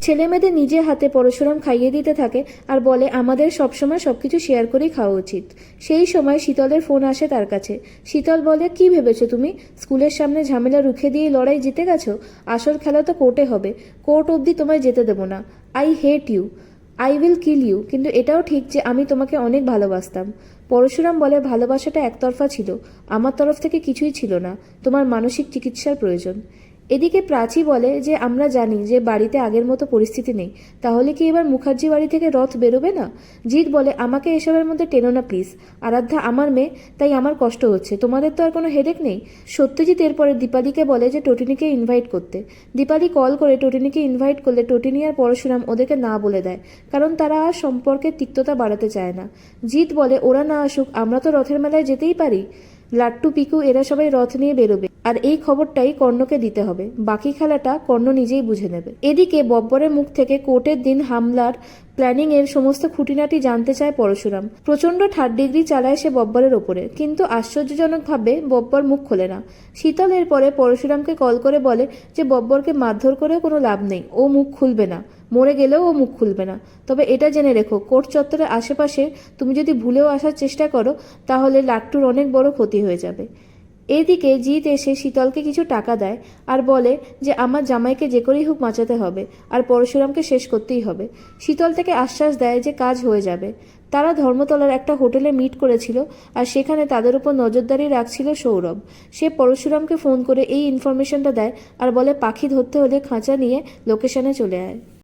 ছেলেমেয়েদের নিজের হাতে পরশুরাম খাইয়ে দিতে থাকে আর বলে আমাদের সবসময় সবকিছু শেয়ার করেই খাওয়া উচিত। সেই সময় শীতলের ফোন আসে তার কাছে। শীতল বলে, কি ভেবেছো তুমি স্কুলের সামনে ঝামেলা রুখে দিয়ে লড়াই জিতে গেছো? আসল খেলা তো কোর্টে হবে। কোর্ট অবধি তোমায় যেতে দেবো না। I hate you, I will kill you. কিন্তু এটাও ঠিক যে আমি তোমাকে অনেক ভালোবাসতাম। পরশুরাম বলে, ভালোবাসাটা একতরফা ছিল, আমার তরফ থেকে কিছুই ছিল না। তোমার মানসিক চিকিৎসার প্রয়োজন। এদিকে প্রাচী বলে যে আমরা জানি যে বাড়িতে আগের মতো পরিস্থিতি নেই, তাহলে কি এবার মুখার্জি বাড়ি থেকে রথ বেরোবে না? জিৎ বলে, আমাকে এসবের মধ্যে টেনো না প্লিজ। আরাধ্যা আমার মেয়ে, তাই আমার কষ্ট হচ্ছে, তোমাদের তো আর কোনো হেডেক নেই। সত্যজিৎ এরপরে দীপালিকে বলে যে টোটিনিকে ইনভাইট করতে। দীপালি কল করে টোটিনিকে ইনভাইট করলে টোটিনি আর পরশুরাম ওদেরকে না বলে দেয়, কারণ তারা আর সম্পর্কের তিক্ততা বাড়াতে চায় না। জিৎ বলে, ওরা না আসুক, আমরা তো রথের মেলায় যেতেই পারি। লাট্টু পিকু এরা সবাই রথ নিয়ে বেরোবে, আর এই খবরটাই কর্ণকে দিতে হবে। বাকি খেলাটা কর্ণ নিজেই বুঝে নেবে। এদিকে বব্বরের মুখ থেকে কোর্টের দিন হামলার প্ল্যানিং এর সমস্ত খুঁটিনাটি জানতে চায় পরশুরাম। প্রচন্ড 3rd ডিগ্রি চালায় সে বব্বরের ওপরে, কিন্তু আশ্চর্যজনকভাবে বব্বর মুখ খোলে না। শীতল এরপরে পরশুরামকে কল করে বলে যে বব্বরকে মারধর করেও কোনো লাভ নেই, ও মুখ খুলবে না, মরে গেলেও ও মুখ খুলবে না। তবে এটা জেনে রেখো, কোর্ট চত্বরের আশেপাশে তুমি যদি ভুলেও আসার চেষ্টা করো তাহলে লাট্টুর অনেক বড় ক্ষতি হয়ে যাবে। এদিকে জিৎ এসে শীতলকে কিছু টাকা দেয় আর বলে যে আমার জামাইকে যে করেই হোক বাঁচাতে হবে, আর পরশুরামকে শেষ করতেই হবে। শীতল থেকে আশ্বাস দেয় যে কাজ হয়ে যাবে। তারা ধর্মতলার একটা হোটেলে মিট করেছিল, আর সেখানে তাদের উপর নজরদারি রাখছিল সৌরভ। সে পরশুরামকে ফোন করে এই ইনফরমেশনটা দেয় আর বলে পাখি ধরতে হলে খাঁচা নিয়ে লোকেশনে চলে আয়।